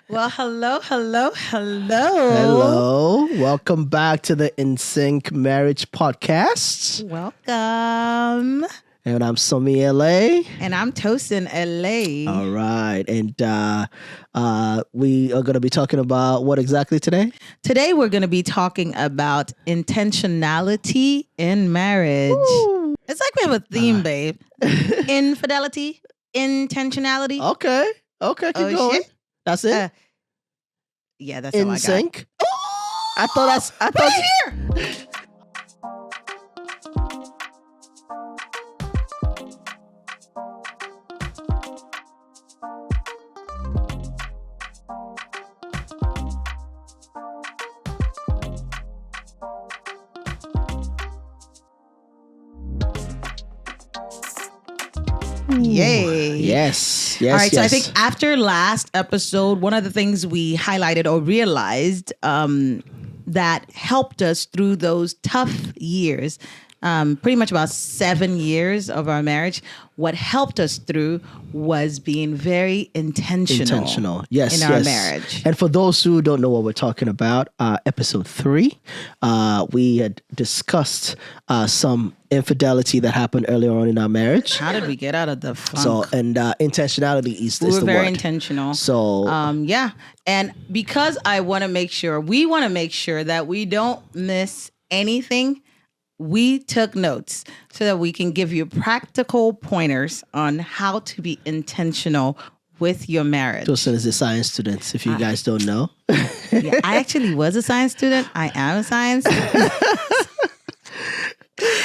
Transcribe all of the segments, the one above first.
Well, hello. Hello. Welcome back to the Insync Marriage podcast. Welcome. And I'm Somi LA. And I'm Tosin LA. All right. And we are going to be talking about what exactly today? Today, we're going to be talking about intentionality in marriage. Woo. It's like we have a theme, babe. Infidelity, intentionality. Okay. Keep going. Shit. That's it? Yeah, that's all I got. Sync? Oh, I thought right here. Yay. Yes. All right. So I think after last episode, one of the things we highlighted or realized that helped us through those tough years, pretty much about 7 years of our marriage, what helped us through was being very intentional. Yes, in our marriage. And for those who don't know what we're talking about, episode 3, we had discussed some infidelity that happened earlier on in our marriage. How did we get out of the funk? So, and intentionality is the we word. were very intentional. So, yeah. And because we want to make sure that we don't miss anything, we took notes so that we can give you practical pointers on how to be intentional with your marriage. Tosin is a science student, if you guys don't know. Yeah, I actually was a science student. I am a science student.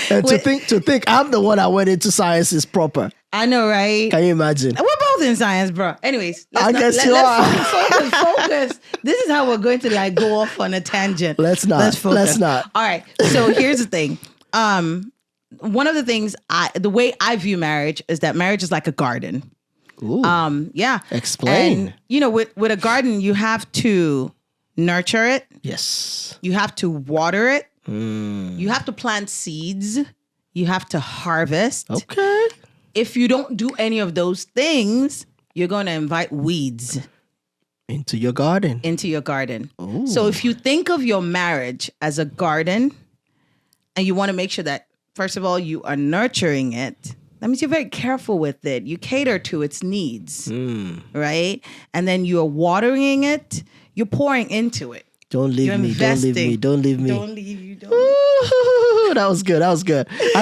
And to think I'm the one that went into sciences proper. I know, right? Can you imagine? We're both in science, bro. Anyways, let's focus. This is how we're going to go off on a tangent. Let's not. All right. So here's the thing. One of the things the way I view marriage is that marriage is like a garden. Ooh. Yeah. Explain. And, with a garden, you have to nurture it. Yes. You have to water it. You have to plant seeds. You have to harvest. Okay. If you don't do any of those things, you're going to invite weeds into your garden. Ooh. So if you think of your marriage as a garden and you want to make sure that, first of all, you are nurturing it, that means you're very careful with it. You cater to its needs, right? And then you're watering it. You're pouring into it. Don't leave me. Don't leave me. Don't leave you. Ooh, that was good. I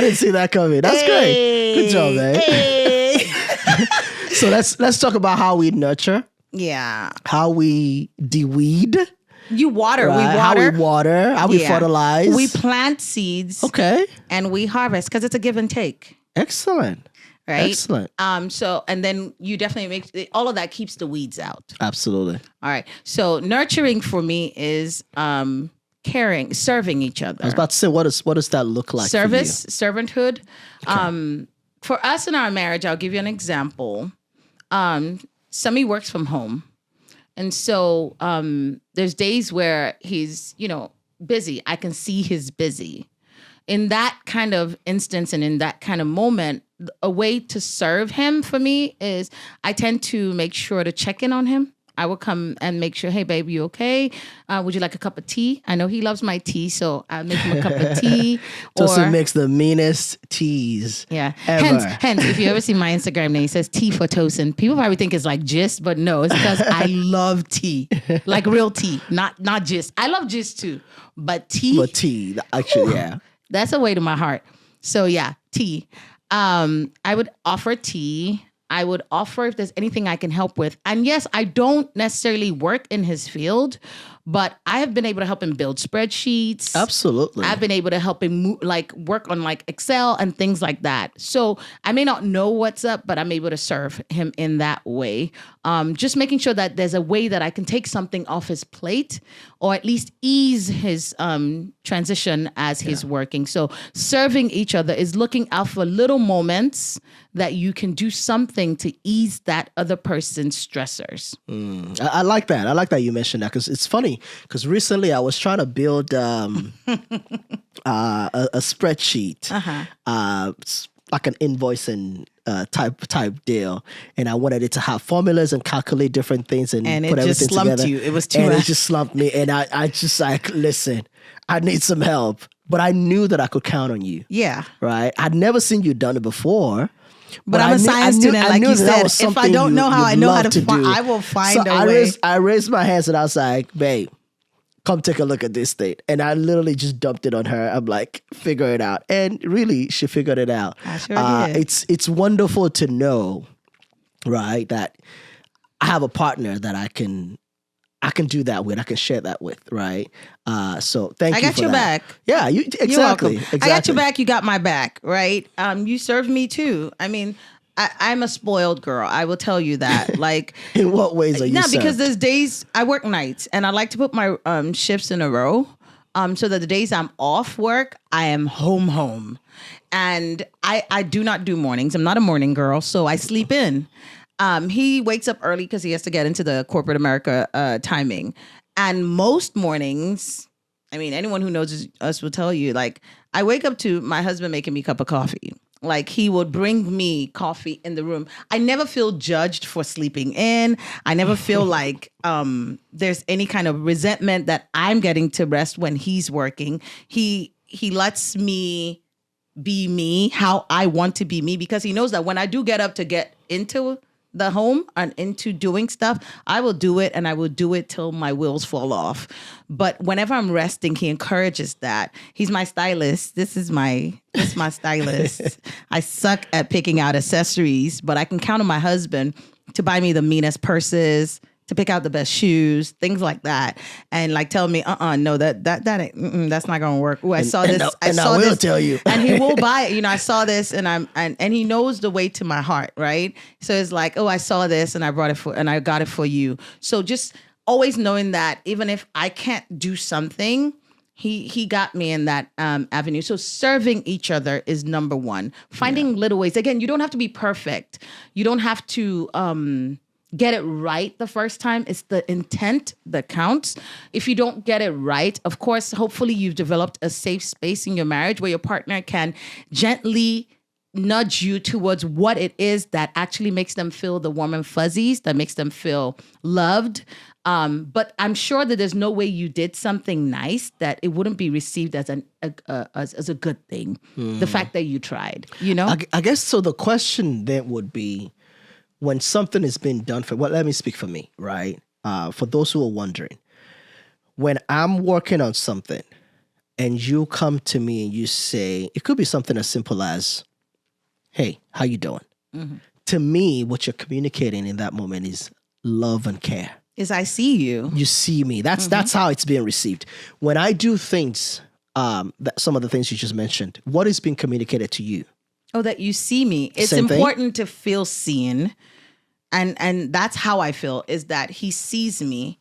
didn't see that coming. That's great. Good job, man. Hey. So let's talk about how we nurture. Yeah. How we de-weed. You water. Right? We water. How we fertilize. We plant seeds. Okay. And we harvest because it's a give and take. Excellent. Right. Excellent. So, and then you definitely all of that keeps the weeds out. Absolutely. All right. So nurturing for me is caring, serving each other. I was about to say, what does that look like? Service, for you? servanthood. Okay. For us in our marriage, I'll give you an example. Sami works from home. And so there's days where he's, busy. I can see he's busy. In that kind of instance and in that kind of moment, a way to serve him for me is I tend to make sure to check in on him. I will come and make sure, hey, babe, you okay? Would you like a cup of tea? I know he loves my tea, so I'll make him a cup of tea. Tosin makes the meanest teas. Yeah. Ever. Hence, if you ever see my Instagram name, it says tea for Tosin. People probably think it's like gist, but no, it's because I love tea. Like real tea, not gist. I love gist too, but tea. But tea, actually, yeah. That's a way to my heart. So yeah, tea. I would offer tea. I would offer if there's anything I can help with. And yes, I don't necessarily work in his field, but I have been able to help him build spreadsheets. Absolutely. I've been able to help him work on Excel and things like that. So I may not know what's up, but I'm able to serve him in that way. Just making sure that there's a way that I can take something off his plate or at least ease his transition as he's working. So serving each other is looking out for little moments that you can do something to ease that other person's stressors. I like that. I like that you mentioned that because it's funny because recently I was trying to build a spreadsheet. like an invoicing type deal, and I wanted it to have formulas and calculate different things and And put it just everything slumped together. you. It was too and much. it just slumped me, and I just like, listen, I need some help, but I knew that I could count on you. Yeah. Right? I'd never seen you done it before. But I'm a science student, like you said. If I don't know how, I know how to find. I will find a way. I raised my hands and I was like, babe, come take a look at this thing. And I literally just dumped it on her. I'm like, figure it out. And really, she figured it out. I sure did. It's wonderful to know, right, that I have a partner that I can do that with. I can share that with, right? So thank you. I got for your that. back. Yeah, You're welcome. I got your back. You got my back, right? You served me too. I mean, I'm a spoiled girl. I will tell you that. Like, in what ways are you? No, because served? there's days I work nights, and I like to put my shifts in a row, so that the days I'm off work, I am home, and I do not do mornings. I'm not a morning girl, so I sleep in. He wakes up early because he has to get into the corporate America timing, and most mornings, I mean, anyone who knows us will tell you, like, I wake up to my husband making me a cup of coffee. Like, he would bring me coffee in the room. I never feel judged for sleeping in. I never feel like there's any kind of resentment that I'm getting to rest when he's working. He lets me be me, how I want to be me, because he knows that when I do get up to get into the home and into doing stuff, I will do it, and I will do it till my wheels fall off. But whenever I'm resting, he encourages that. He's my stylist. This is my stylist. I suck at picking out accessories, but I can count on my husband to buy me the meanest purses, to pick out the best shoes, things like that, and like tell me, no, that ain't, that's not gonna work. Ooh, I saw this. I will tell you, and he will buy it. I saw this, and he knows the way to my heart, right? So it's like, oh, I saw this, and I got it for you. So just always knowing that even if I can't do something, he got me in that avenue. So serving each other is number one. Finding little ways. Again, you don't have to be perfect. You don't have to get it right the first time. It's the intent that counts. If you don't get it right, of course, hopefully you've developed a safe space in your marriage where your partner can gently nudge you towards what it is that actually makes them feel the warm and fuzzies, that makes them feel loved. But I'm sure that there's no way you did something nice that it wouldn't be received as a good thing. The fact that you tried, I guess so. The question then would be, when something has been done let me speak for me, right? For those who are wondering, when I'm working on something and you come to me and you say, it could be something as simple as, hey, how you doing? Mm-hmm. To me, what you're communicating in that moment is love and care. Is I see you. You see me. That's how it's being received. When I do things, that some of the things you just mentioned, what is being communicated to you? Oh, that you see me. It's Same important to feel seen. And that's how I feel, is that he sees me,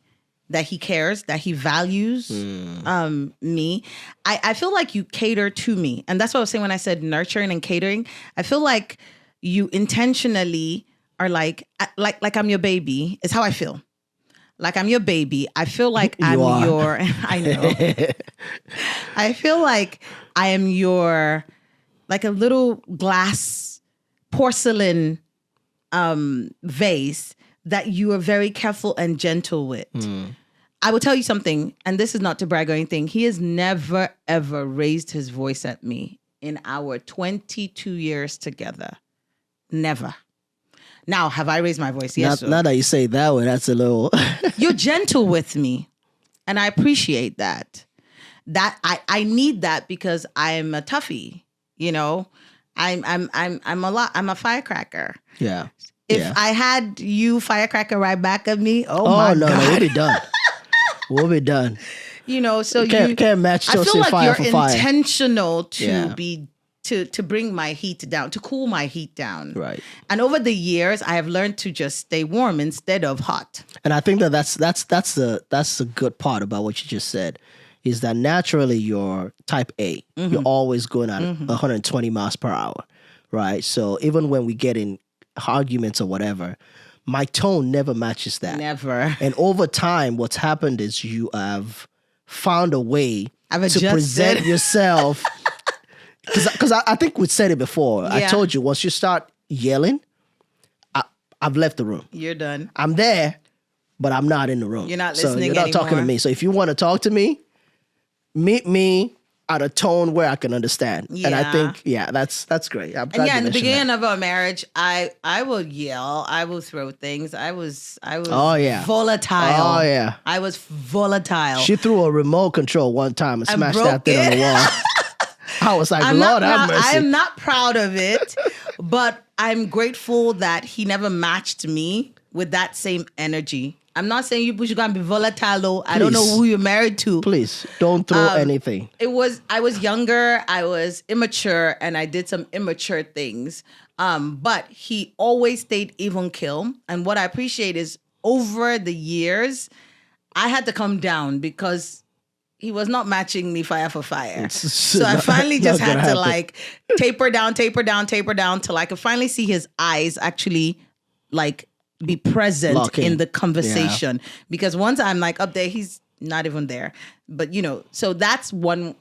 that he cares, that he values me. I feel like you cater to me. And that's what I was saying when I said nurturing and catering. I feel like you intentionally are like I'm your baby, is how I feel. Like I'm your baby. I feel like I'm your, I know. I feel like I am your, like a little glass porcelain vase that you are very careful and gentle with. I will tell you something, and this is not to brag or anything. He has never, ever raised his voice at me in our 22 years together. Never. Now, have I raised my voice? Yes. Now that you say it that way, that's a little... You're gentle with me, and I appreciate that. That I need that because I'm a toughie, I'm a firecracker. Yeah. If I had you firecracker right back at me, my God. No, we'll be done. We'll be done. So you can't match I feel like fire you're for fire. intentional to be to bring my heat down, to cool my heat down. Right. And over the years, I have learned to just stay warm instead of hot. And I think that's the good part about what you just said, is that naturally you're type A. Mm-hmm. You're always going at 120 miles per hour, right? So even when we get in arguments or whatever, my tone never matches that. Never. And over time, what's happened is you have found a way to present yourself Because I think we said it before. I Yeah. told you, once you start yelling, I've left the room. You're done. I'm there, but I'm not in the room. You're not So listening you're not talking to anymore. me. So if you want to talk to me, meet me at a tone where I can understand. And I Yeah. think, that's great. I'm glad And yeah, you in the mentioned beginning that. of our marriage, I will yell, I will throw things. I was Oh, yeah. volatile. Oh, yeah. I was volatile. She threw a remote control one time and smashed that broke thing on the it. wall. I was like, I'm Lord not have proud, mercy. I am not proud of it, but I'm grateful that he never matched me with that same energy. I'm not saying you should go and be volatile. I don't know Please. who you're married to. Please don't throw anything. I was younger, I was immature, and I did some immature things. But he always stayed even keel. And what I appreciate is over the years, I had to come down because he was not matching me fire for fire. So I finally not just gonna had to happen. like taper down till I could finally see his eyes actually like be present Lock in. in the conversation. Because once I'm like up there, he's not even there. But so that's one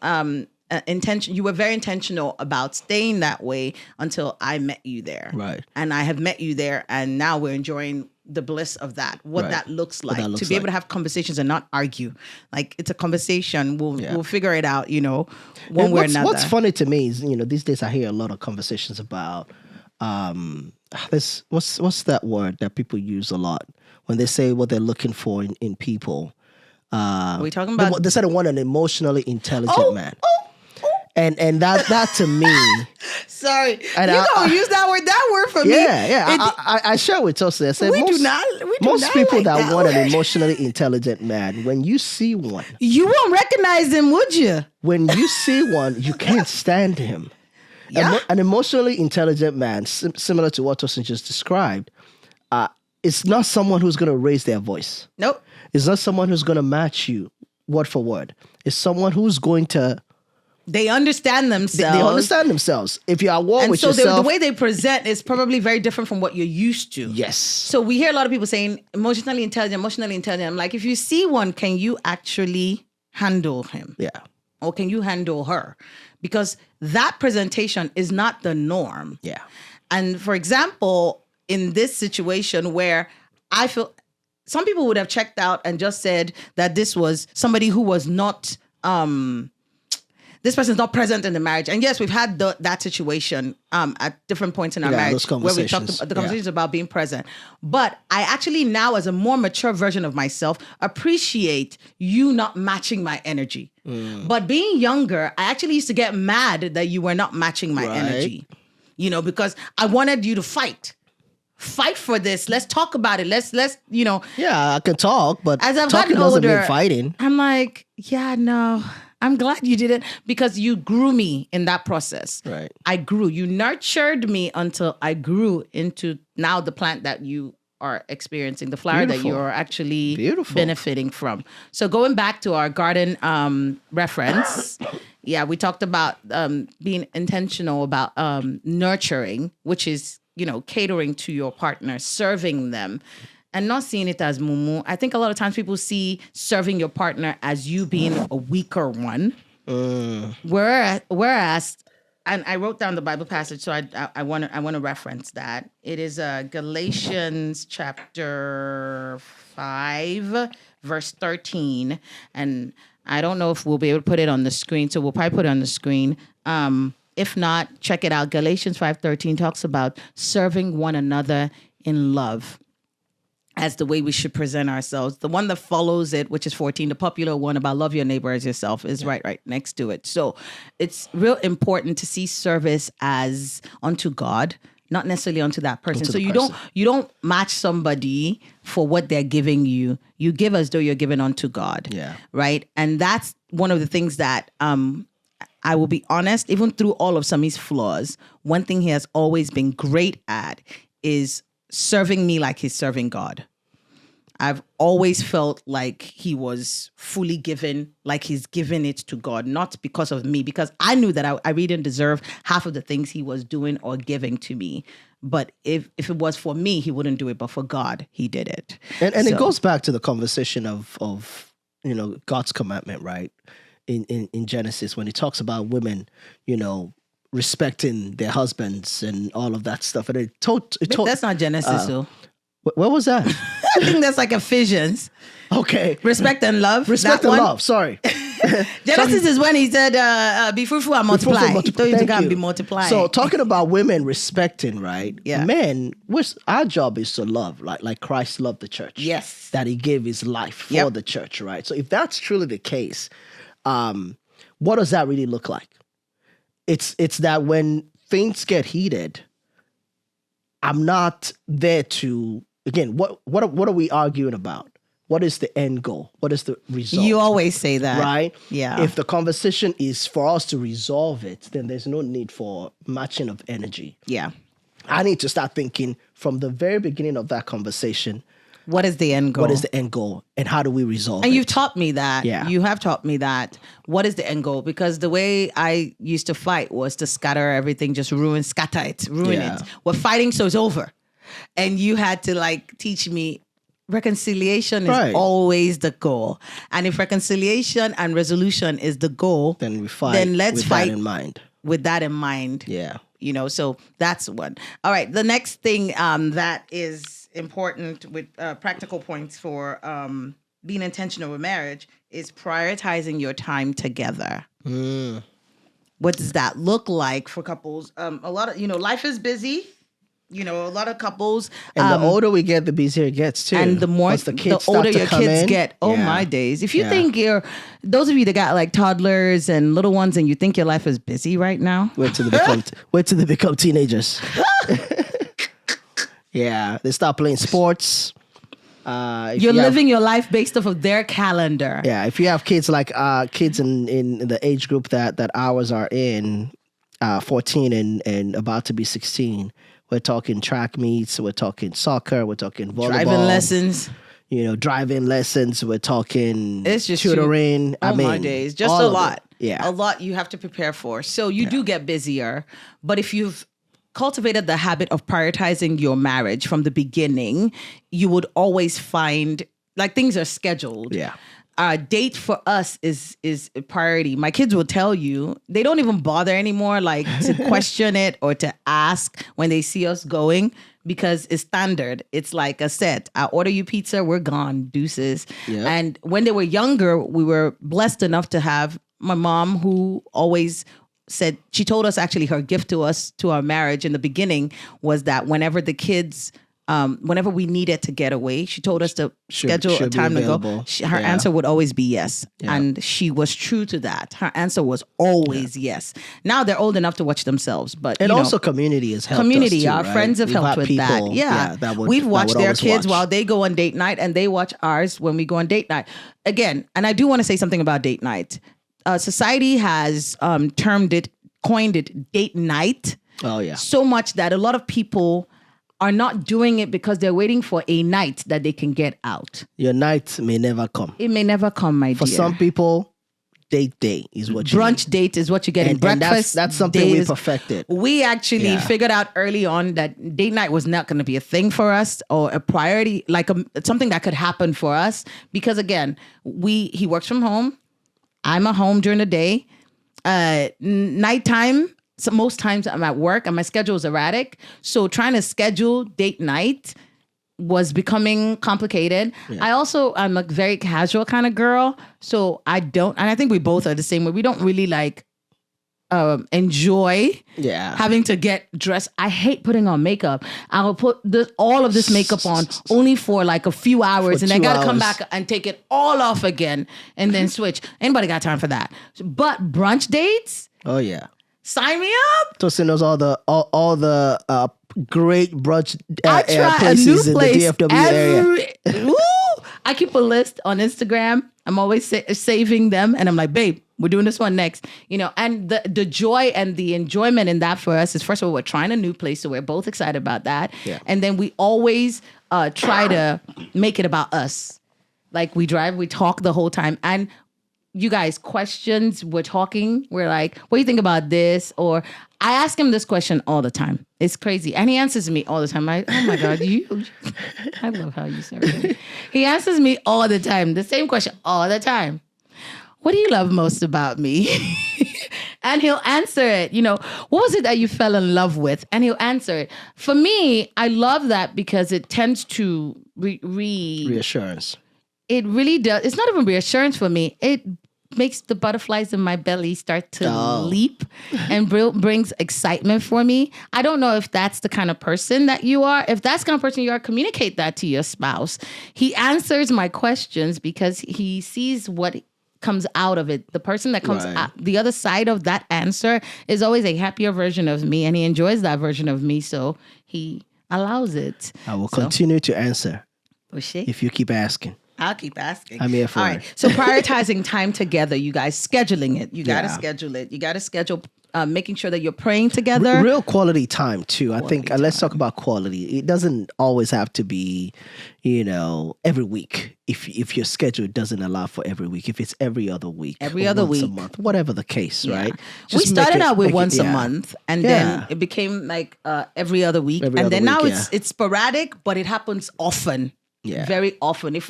intention. You were very intentional about staying that way until I met you there. Right. And I have met you there, and now we're enjoying the bliss of that, what Right. that looks like, that looks to be able like. to have conversations and not argue. Like, it's a conversation. We'll Yeah. we'll figure it out, one And way or what's, another. what's funny to me is, these days I hear a lot of conversations about this. What's that word that people use a lot when they say what they're looking for in people? Are we talking about? They said they want an emotionally intelligent man. And that to me, Sorry, And you I- don't use that word. That word for me. yeah. I share with Tosi. I said We do most, not. We do most not people like that want word. an emotionally intelligent man, when you see one, You won't recognize them, would you? you can't stand him. Yeah. An emotionally intelligent man, similar to what Tosin just described, it's not someone who's going to raise their voice. Nope. It's not someone who's going to match you word for word. It's someone who's going to. They understand themselves. They understand themselves. If you're at war And with so the yourself, way they present is probably very different from what you're used to. yes. So we hear a lot of people saying emotionally intelligent. I'm like, if you see one, can you actually handle him? Yeah. Or can you handle her? Because that presentation is not the norm. Yeah. And for example, in this situation where I feel some people would have checked out and just said that this was somebody who was not, this person's not present in the marriage. And yes, we've had that situation at different points in our marriage those where we talked conversations. about the conversations about being present. But I actually now, as a more mature version of myself, appreciate you not matching my energy. But being younger, I actually used to get mad that you were not matching my Right. energy. Because I wanted you to fight for this. Let's talk about it. Let's. Yeah, I can talk, but As I've talking gotten doesn't older, mean fighting. I'm like, yeah, no. I'm glad you did it because you grew me in that process. Right. I grew. You nurtured me until I grew into now the plant that you are experiencing, the flower that Beautiful. you are actually Beautiful. benefiting from. So going back to our garden reference, yeah, we talked about being intentional about nurturing, which is, catering to your partner, serving them, and not seeing it as mumu. I think a lot of times people see serving your partner as you being a weaker one. Whereas, and I wrote down the Bible passage, so I want to reference that. It is Galatians chapter 5, verse 13. And I don't know if we'll be able to put it on the screen, so we'll probably put it on the screen. If not, check it out. Galatians 5:13 talks about serving one another in love as the way we should present ourselves. The one that follows it, which is 14, the popular one about love your neighbor as yourself, is right next to it. So it's real important to see service as unto God, not necessarily unto that person. Unto So the you don't match somebody for what they're giving you. You give as though you're giving unto God. Yeah. Right? And that's one of the things that I will be honest, even through all of Sami's flaws, one thing he has always been great at is serving me like he's serving God. I've always felt like he was fully given, like he's given it to God, not because of me, because I knew that I really didn't deserve half of the things he was doing or giving to me. But if it was for me, he wouldn't do it. But for God, he did it. And So- it goes back to the conversation of God's commandment, right? In Genesis, when he talks about women, respecting their husbands and all of that stuff. And it told That's not Genesis, though. where was that? I think that's like Ephesians. Okay. Respect and love. Respect that and one. love. Sorry. Genesis is when he said, be fruitful and multiply. He told you to come be multiplying. So talking about women respecting, right? Yeah. Men, our job is to love, like Christ loved the church. Yes. That he gave his life for the church, right? So if that's truly the case, what does that really look like? It's that when things get heated, I'm not there to, again, what are we arguing about? What is the end goal? What is the result? You always say that. Right? Yeah. If the conversation is for us to resolve it, then there's no need for matching of energy. Yeah. I need to start thinking from the very beginning of that conversation, what is the end goal? what is the end goal and how do we resolve it? And you've taught me that. Yeah. You have taught me that. What is the end goal? Because the way I used to fight was to scatter everything, just ruin it. We're fighting, so it's over. And you had to like teach me reconciliation is always the goal. And if reconciliation and resolution is the goal, then we fight. Then let's with fight that in mind. With that in mind. Yeah. You know, so that's one. All right. The next thing that is important with practical points for being intentional with marriage is prioritizing your time together. What does that look like for couples? A lot of, life is busy. A lot of couples. And the older we get, the busier it gets too. And the more the older your kids get, my days. If you think those of you that got like toddlers and little ones, and you think your life is busy right now, wait till they become teenagers. Yeah, they start playing sports. You're living your life based off of their calendar. Yeah, if you have kids like kids in the age group that ours are in, 14 and about to be 16. We're talking track meets, we're talking soccer, we're talking volleyball. Driving lessons, we're talking it's just tutoring. My days. Just a lot. Yeah. A lot you have to prepare for. So you do get busier. But if you've cultivated the habit of prioritizing your marriage from the beginning, you would always find like things are scheduled. Yeah. Date for us is a priority. My kids will tell you they don't even bother anymore, like to question it or to ask when they see us going because it's standard. It's like a set. I order you pizza, we're gone, deuces. Yep. And when they were younger, we were blessed enough to have my mom who always said, she told us actually her gift to us, to our marriage in the beginning was that whenever the kids whenever we needed to get away, she told us to schedule a time to go. Her answer would always be yes. Yeah. And she was true to that. Her answer was always yes. Now they're old enough to watch themselves. But also community has helped community, us too, our right? friends have helped with people, that. Yeah. We've watched their kids while they go on date night and they watch ours when we go on date night. Again, and I do want to say something about date night. Society has coined it date night. Oh, yeah. So much that a lot of people are not doing it because they're waiting for a night that they can get out. Your night may never come. It may never come, my dear. For some people, date day is what you brunch need. Date is what you get in breakfast. That's something we perfected. We actually figured out early on that date night was not going to be a thing for us or a priority, like something that could happen for us. Because again, he works from home. I'm at home during the day. Nighttime, so most times I'm at work and my schedule is erratic. So trying to schedule date night was becoming complicated. Yeah. I'm a very casual kind of girl. So and I think we both are the same way. We don't really like enjoy having to get dressed. I hate putting on makeup. I'll put all of this makeup on only for like a few hours and I gotta come back and take it all off again and then switch. Anybody got time for that? But brunch dates? Oh yeah. Sign me up. Tosin knows all the great brunch I try places a new place in the DFW area. I keep a list on Instagram. I'm always saving them, and I'm like, babe, we're doing this one next. And the joy and the enjoyment in that for us is, first of all, we're trying a new place, so we're both excited about that. Yeah. And then we always try to make it about us. Like we drive, we talk the whole time, and you guys, questions, we're talking, we're like, what do you think about this? Or I ask him this question all the time. It's crazy. And he answers me all the time. Oh my God, I love how you say it. He answers me all the time, the same question all the time. What do you love most about me? and he'll answer it. What was it that you fell in love with? And he'll answer it. For me, I love that because it tends to reassurance. It really does. It's not even reassurance for me. It makes the butterflies in my belly start to leap and brings excitement for me. I don't know if that's the kind of person that you are. If that's the kind of person you are, communicate that to your spouse. He answers my questions because he sees what comes out of it. The person that comes out, the other side of that answer is always a happier version of me, and he enjoys that version of me, so he allows it. I will continue to answer if you keep asking. I'll keep asking. I'm here for it. All right. So prioritizing time together, you guys, scheduling it. You got to schedule it. You got to schedule making sure that you're praying together. Real quality time too. I think let's talk about quality. It doesn't always have to be, every week. If your schedule doesn't allow for every week, if it's every other week, once a month, whatever the case, right? We started out with once a month, and then it became like every other week, now it's sporadic, but it happens often. Yeah. Very often.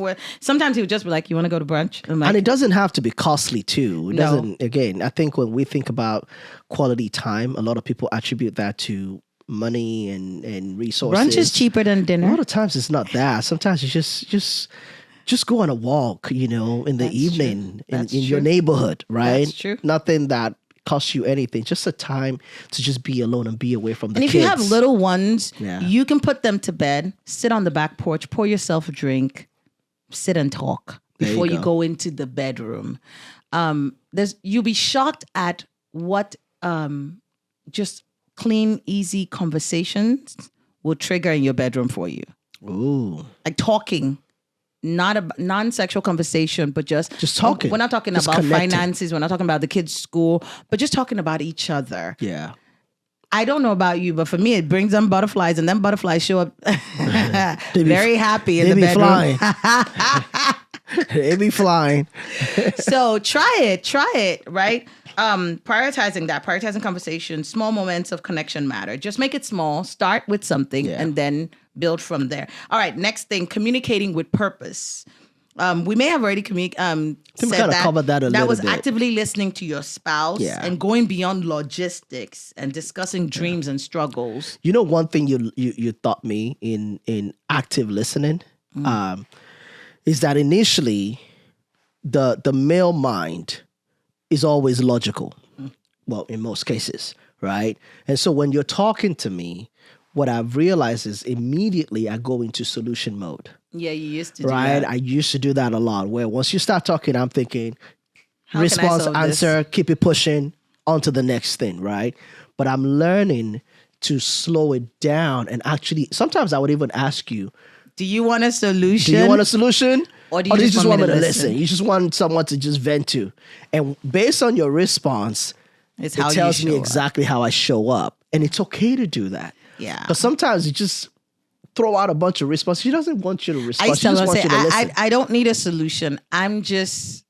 Sometimes he would just be like, you want to go to brunch? And it doesn't have to be costly too. It doesn't, again, I think when we think about quality time, a lot of people attribute that to money and resources. Brunch is cheaper than dinner. A lot of times it's not that. Sometimes you just go on a walk, in the evening in your neighborhood, right? That's true. Nothing that costs you anything, just a time to just be alone and be away from the kids. And if you have little ones, you can put them to bed, sit on the back porch, pour yourself a drink, sit and talk before you go into the bedroom. You'll be shocked at what just clean, easy conversations will trigger in your bedroom for you. Ooh. Like talking. Not a non-sexual conversation, but just talking. We're not talking about finances. We're not talking about the kids' school, but just talking about each other. Yeah. I don't know about you, but for me, it brings them butterflies, and then butterflies show up very happy in the bedroom. They be flying. So try it, right? Prioritizing conversation, small moments of connection matter. Just make it small, start with something, and then build from there. All right, next thing, communicating with purpose. We may have already said that. Covered that a little bit. That was actively listening to your spouse and going beyond logistics and discussing dreams and struggles. One thing you taught me in active listening is that initially the male mind is always logical. Well, in most cases, right? And so when you're talking to me, what I've realized is immediately I go into solution mode. Yeah, you used to do right? that. I used to do that a lot, where once you start talking, I'm thinking, response, answer, keep it pushing, on to the next thing, right? But I'm learning to slow it down, and actually, sometimes I would even ask you, do you want a solution? Or do you just want me to listen? You just want someone to just vent to. And based on your response, it tells me exactly how I show up. And it's okay to do that. Yeah. Because sometimes you just throw out a bunch of responses. She doesn't want you to respond. I just want you to listen. I don't need a solution. I just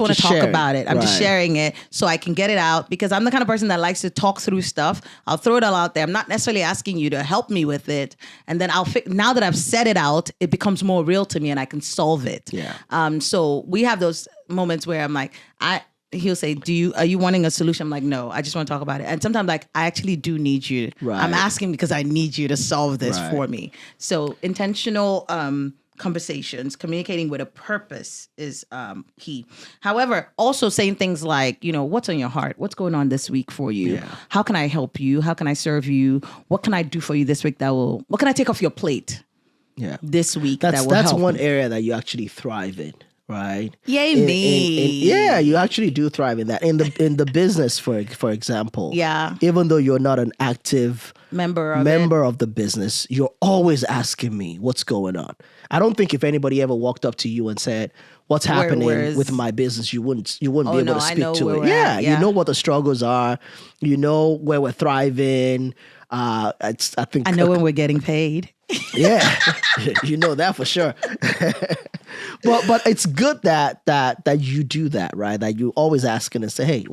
want to talk about it. I'm just sharing it so I can get it out, because I'm the kind of person that likes to talk through stuff. I'll throw it all out there. I'm not necessarily asking you to help me with it. And then now that I've said it out, it becomes more real to me and I can solve it. Yeah. So we have those moments where I'm like, he'll say, are you wanting a solution? I'm like, no, I just want to talk about it. And sometimes I actually do need you. Right. I'm asking because I need you to solve this for me. So intentional conversations, communicating with a purpose is key. However, also saying things like, what's on your heart? What's going on this week for you? Yeah. How can I help you? How can I serve you? What can I do for you this week what can I take off your plate this week that will help? That's one area that you actually thrive in. Right. Yay me. You actually do thrive in that. In the business, for example. Yeah. Even though you're not an active member of the business, you're always asking me what's going on. I don't think if anybody ever walked up to you and said, "What's happening with my business?" you wouldn't be able to speak to it. Yeah, you know what the struggles are. You know where we're thriving. I know when we're getting paid. Yeah, you know that for sure. But it's good that you do that, right? That you always asking and say, "Hey,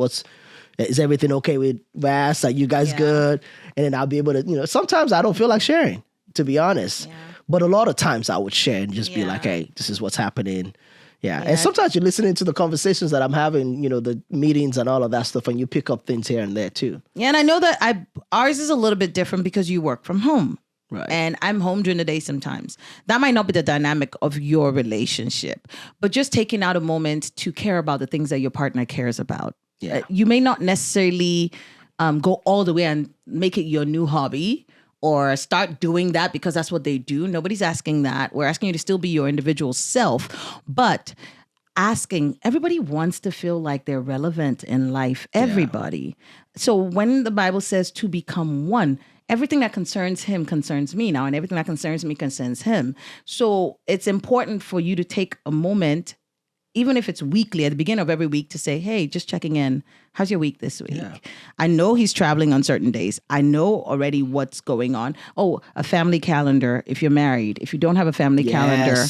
is everything okay with Vass? Are you guys good?" And then I'll be able to, sometimes I don't feel like sharing, to be honest. Yeah. But a lot of times I would share and just be like, "Hey, this is what's happening. Yeah. Yeah. And sometimes you're listening to the conversations that I'm having, the meetings and all of that stuff, and you pick up things here and there too. Yeah, and I know that ours is a little bit different because you work from home. Right. And I'm home during the day sometimes. That might not be the dynamic of your relationship, but just taking out a moment to care about the things that your partner cares about. Yeah. You may not necessarily go all the way and make it your new hobby or start doing that because that's what they do. Nobody's asking that. We're asking you to still be your individual self, but asking, everybody wants to feel like they're relevant in life. Everybody. So when the Bible says to become one, everything that concerns him concerns me now, and everything that concerns me concerns him. So it's important for you to take a moment, even if it's weekly, at the beginning of every week, to say, hey, just checking in. How's your week this week? Yeah. I know he's traveling on certain days. I know already what's going on. Oh, a family calendar if you're married. If you don't have a family calendar,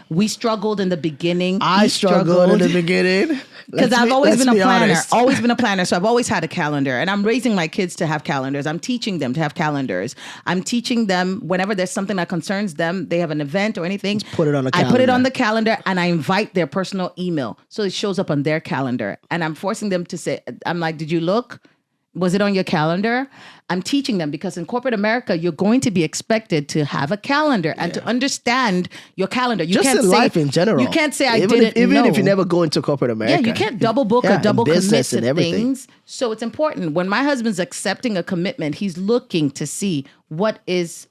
we struggled in the beginning. I struggled in the beginning. Because I've always been a planner, So I've always had a calendar, and I'm raising my kids to have calendars. I'm teaching them to have calendars. I'm teaching them whenever there's something that concerns them, they have an event or anything. Let's put it on the calendar. I put it on the calendar and I invite their personal email. So it shows up on their calendar, and I'm forcing them to say, I'm like, did you look? Was it on your calendar? I'm teaching them because in corporate America, you're going to be expected to have a calendar and to understand your calendar. You Just can't in say, life in general. You can't say I even didn't if, even know. if you never go into corporate America. Yeah, you can't double book or double commit business and to everything. things. So it's important. When my husband's accepting a commitment, he's looking to see what is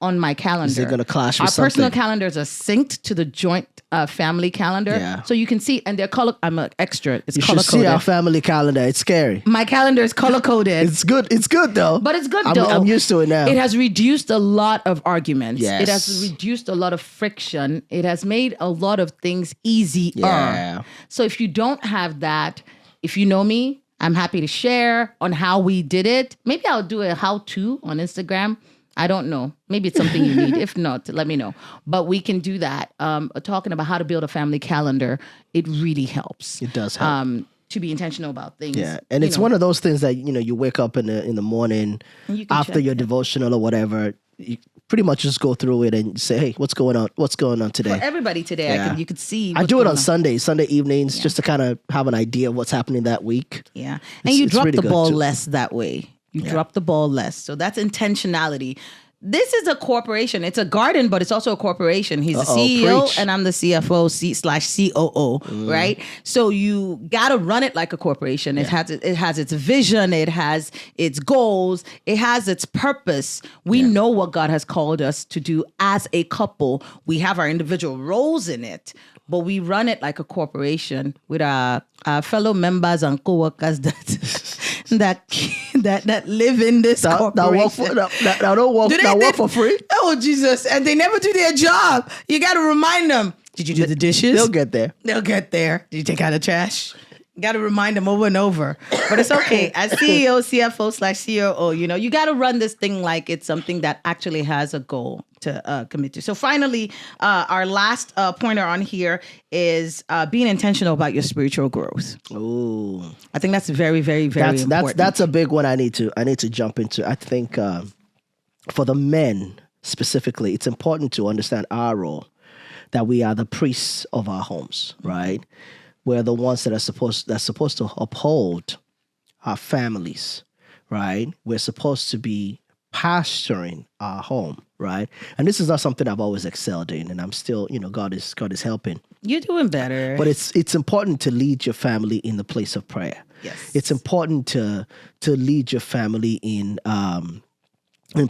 on my calendar. Is it going to clash with Our personal something? calendars are synced to the joint family calendar. Yeah. So you can see, and they're color. I'm an extra. It's You color should see our coded. family calendar. It's scary. My calendar is color coded. It's good. It's good though. But it's good I'm, though. I'm used to it now. It has reduced a lot of arguments. Yes. It has reduced a lot of friction. It has made a lot of things easier. Yeah. So if you don't have that, if you know me, I'm happy to share on how we did it. Maybe I'll do a how-to on Instagram. I don't know. Maybe it's something you need. If not, let me know. But we can do that. Talking about how to build a family calendar, it really helps. It does help. To be intentional about things. Yeah, and it's one of those things that you wake up in the morning You can after check your it. devotional or whatever. You pretty much just go through it and say, "Hey, what's going on? What's going on today?" For everybody today, Yeah. you could see. I what's do it going on Sunday evenings, just to kind of have an idea of what's happening that week. Yeah. And you it's drop really the good ball too. less that way. You drop the ball less. So that's intentionality. This is a corporation. It's a garden, but it's also a corporation. He's the CEO preach. and I'm the CFO slash COO, right? So you got to run it like a corporation. It has its vision. It has its goals. It has its purpose. We know what God has called us to do as a couple. We have our individual roles in it, but we run it like a corporation with our fellow members and co-workers that live in this corporation. That don't work. That work for free. Oh, Jesus. And they never do their job. You got to remind them. Did you do the dishes? They'll get there. They'll get there. Did you take out the trash? Got to remind them over and over. But it's okay. As CEO, CFO slash COO, you got to run this thing like it's something that actually has a goal to commit to. So finally, our last pointer on here is being intentional about your spiritual growth. Ooh, I think that's very, very, very important. That's a big one. I need to jump into. I think for the men specifically, it's important to understand our role, that we are the priests of our homes, right? We're the ones that's supposed to uphold our families, right? We're supposed to be pastoring our home, right? And this is not something I've always excelled in, and I'm still, God is helping. You're doing better. But it's important to lead your family in the place of prayer. Yes. It's important to lead your family in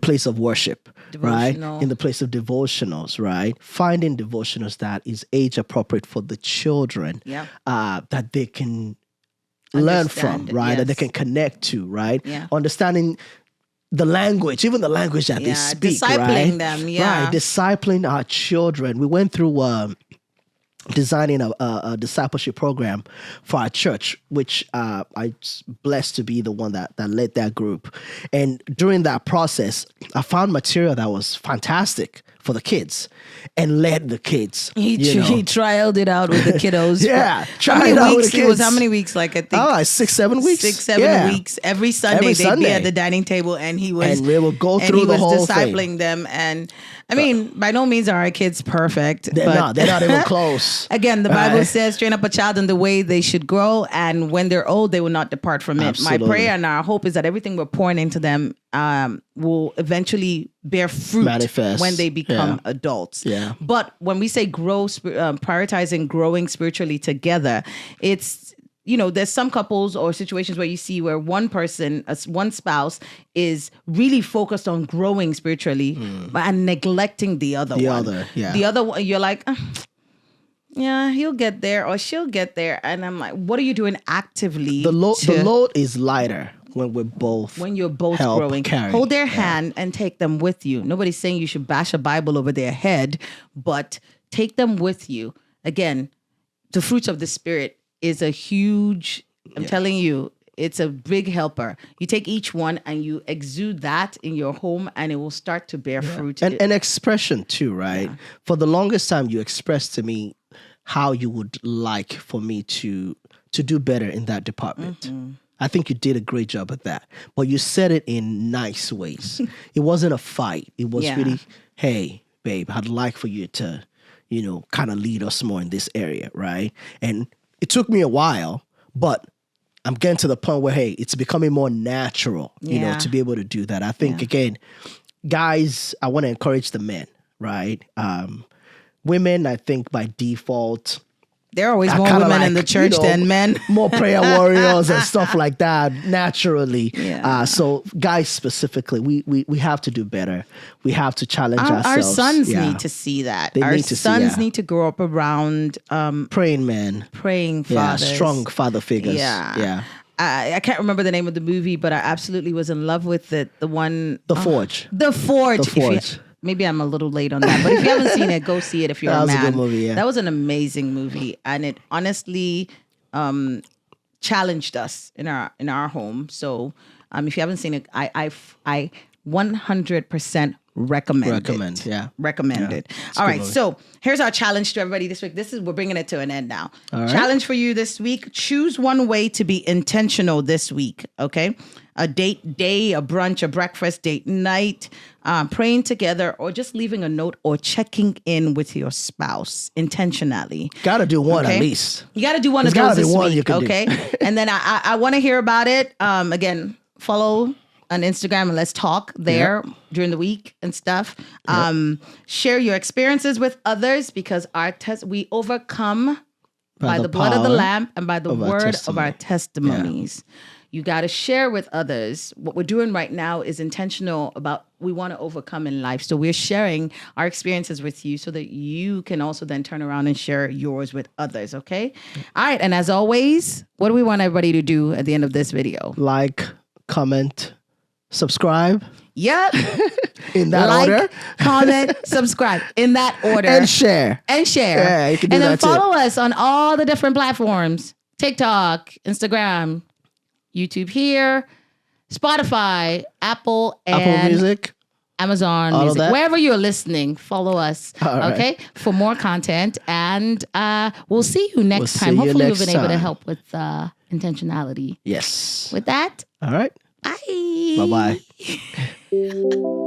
place of worship, right? Devotional. In the place of devotionals, right? Finding devotionals that is age appropriate for the children, that they can learn from, Understand, right? That they yes. can connect to, right? Yeah. Understanding the language, even the language that they speak, discipling right? them, yeah. Right, discipling our children. We went through designing a discipleship program for our church, which I'm blessed to be the one that led that group. And during that process, I found material that was fantastic for the kids and led the kids. He trialed it out with the kiddos. Yeah, How many tried it out with weeks? the It was kids. how many weeks? Like I think 6-7 weeks. 6-7 Yeah. weeks. Every Sunday Every they'd be Sunday. at the dining table and he was And we will go through the whole discipling thing. them. And I mean, by no means are our kids perfect. They're not even close. Again, the Bible says, train up a child in the way they should grow, and when they're old, they will not depart from it. Absolutely. My prayer and our hope is that everything we're pouring into them will eventually bear fruit Manifest. when they become adults. Yeah. But when we say grow, prioritizing growing spiritually together, it's, there's some couples or situations where you see where one person, one spouse, is really focused on growing spiritually and neglecting the other one. The other one, you're like, yeah, he'll get there or she'll get there. And I'm like, what are you doing actively? The load is lighter when you're both growing. Carry. Hold their hand and take them with you. Nobody's saying you should bash a Bible over their head, but take them with you. Again, the fruits of the Spirit is a huge, I'm telling you, it's a big helper. You take each one and you exude that in your home and it will start to bear fruit. And expression too, right? Yeah. For the longest time, you expressed to me how you would like for me to do better in that department. Mm-hmm. I think you did a great job at that. But you said it in nice ways. It wasn't a fight. It was really, hey, babe, I'd like for you to, kind of lead us more in this area, right? And it took me a while, but I'm getting to the point where, hey, it's becoming more natural, to be able to do that. I think, again, guys, I want to encourage the men, right? Women, I think by default, there are always more women in the church than men. More prayer warriors and stuff like that, naturally. Yeah. So guys specifically, we have to do better. We have to challenge ourselves. Our sons need to see that. Our sons need to grow up around praying men. Praying fathers. Strong father figures. Yeah. I can't remember the name of the movie, but I absolutely was in love with it. The one... The Forge. The Forge. Maybe I'm a little late on that, but if you haven't seen it, go see it if you're a man. That was a good movie, yeah. That was an amazing movie, and it honestly challenged us in our home. So if you haven't seen it, I 100% recommend it. Yeah. Recommend it. All right, so here's our challenge to everybody this week. We're bringing it to an end now. Challenge for you this week: choose one way to be intentional this week. Okay, a date day, a brunch, a breakfast, date night, praying together, or just leaving a note or checking in with your spouse intentionally. Got to do one at least. You got to do one of those this week. Okay, and then I want to hear about it. Again, follow on Instagram and let's talk there during the week and stuff. Share your experiences with others because we overcome by the blood of the Lamb and by the word of our testimonies. You got to share with others. What we're doing right now is intentional about we want to overcome in life. So we're sharing our experiences with you so that you can also then turn around and share yours with others. Okay. All right. And as always, what do we want everybody to do at the end of this video? Like, comment, subscribe. Yep. In that order. Comment, subscribe in that order. And share. Yeah, you can do that too. And then follow us on all the different platforms. TikTok, Instagram, YouTube here, Spotify, Apple Music, Amazon Music. Wherever you're listening, follow us. Okay? For more content. And we'll see you next time. Hopefully we've been able to help with intentionality. Yes. With that. All right. Bye. Bye-bye.